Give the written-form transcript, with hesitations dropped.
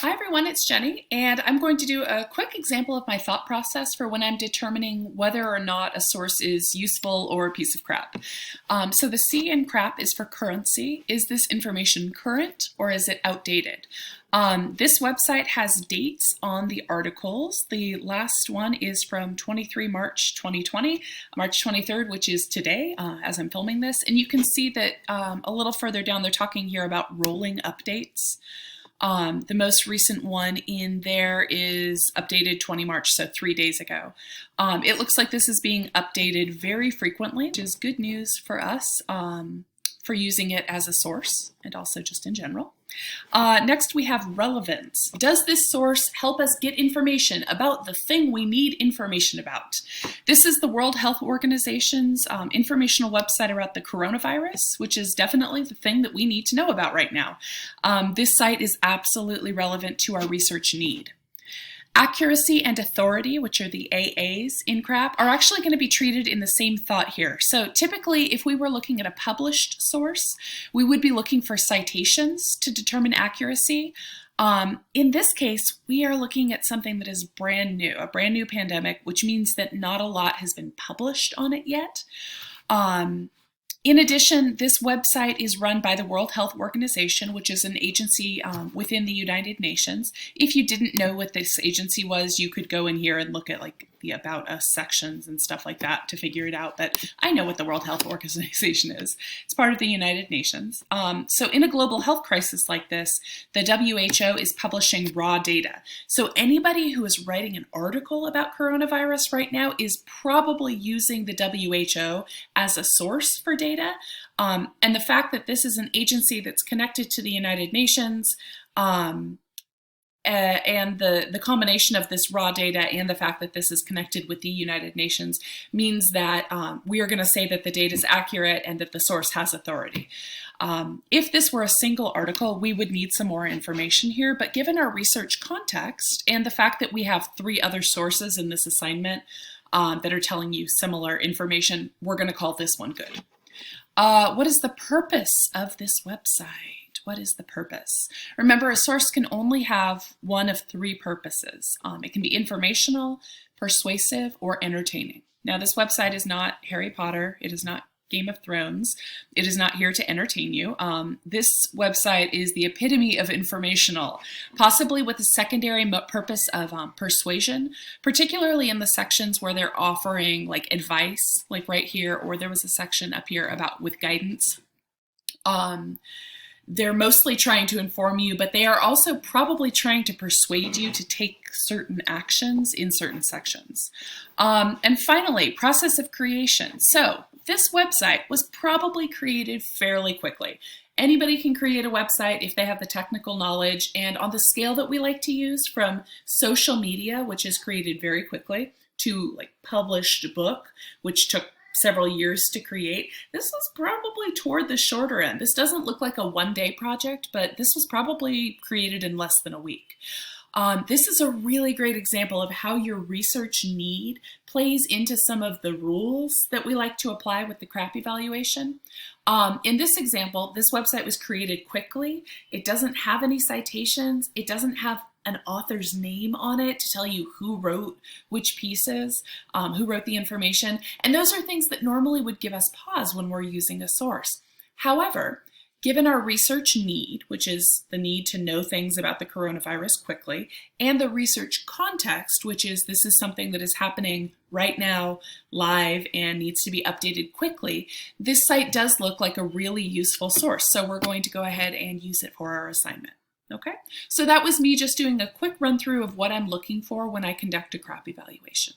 Hi everyone, it's Jenny, and I'm going to do a quick example of my thought process for when I'm determining whether or not a source is useful or a piece of crap. So the C in CRAAPP is for currency. Is this information current or is it outdated? This website has dates on the articles. The last one is from 23 March 2020, March 23rd, which is today as I'm filming this. And you can see that a little further down, they're talking here about rolling updates. The most recent one in there is updated 20 March, so 3 days ago. It looks like this is being updated very frequently, which is good news for us for using it as a source and also just in general. Next we have relevance. Does this source help us get information about the thing we need information about? This is the World Health Organization's informational website about the coronavirus, which is definitely the thing that we need to know about right now. This site is absolutely relevant to our research need. Accuracy and authority, which are the AAs in CRAAPP, are actually going to be treated in the same thought here. So typically, if we were looking at a published source, we would be looking for citations to determine accuracy. In this case, we are looking at something that is brand new, a brand new pandemic, which means that not a lot has been published on it yet. In addition, this website is run by the World Health Organization, which is an agency within the United Nations. If you didn't know what this agency was, you could go in here and look at like the About Us sections and stuff like that to figure it out. But I know what the World Health Organization is. It's part of the United Nations. So in a global health crisis like this, the WHO is publishing raw data. So anybody who is writing an article about coronavirus right now is probably using the WHO as a source for data. And the fact that this is an agency that's connected to the United Nations, and the combination of this raw data and the fact that this is connected with the United Nations means that we are going to say that the data is accurate and that the source has authority. If this were a single article, we would need some more information here, but given our research context and the fact that we have 3 other sources in this assignment that are telling you similar information, we're going to call this one good. What is the purpose of this website? What is the purpose? Remember, a source can only have one of 3 purposes. It can be informational, persuasive, or entertaining. Now, this website is not Harry Potter. It is not Game of Thrones. It is not here to entertain you. This website is the epitome of informational, possibly with a secondary purpose of persuasion, particularly in the sections where they're offering like advice, like right here, or there was a section up here about with guidance. They're mostly trying to inform you, but they are also probably trying to persuade you to take certain actions in certain sections. And finally, process of creation. So this website was probably created fairly quickly. Anybody can create a website if they have the technical knowledge, and on the scale that we like to use, from social media, which is created very quickly, to like published book, which took several years to create. This was probably toward the shorter end. This doesn't look like a one-day project, but this was probably created in less than a week. This is a really great example of how your research need plays into some of the rules that we like to apply with the CRAAPP evaluation. In this example, this website was created quickly. It doesn't have any citations. It doesn't have an author's name on it to tell you who wrote which pieces, who wrote the information. And those are things that normally would give us pause when we're using a source. However, given our research need, which is the need to know things about the coronavirus quickly, and the research context, which is this is something that is happening right now, live, and needs to be updated quickly, this site does look like a really useful source. So we're going to go ahead and use it for our assignment. Okay, so that was me just doing a quick run through of what I'm looking for when I conduct a CRAAPP evaluation.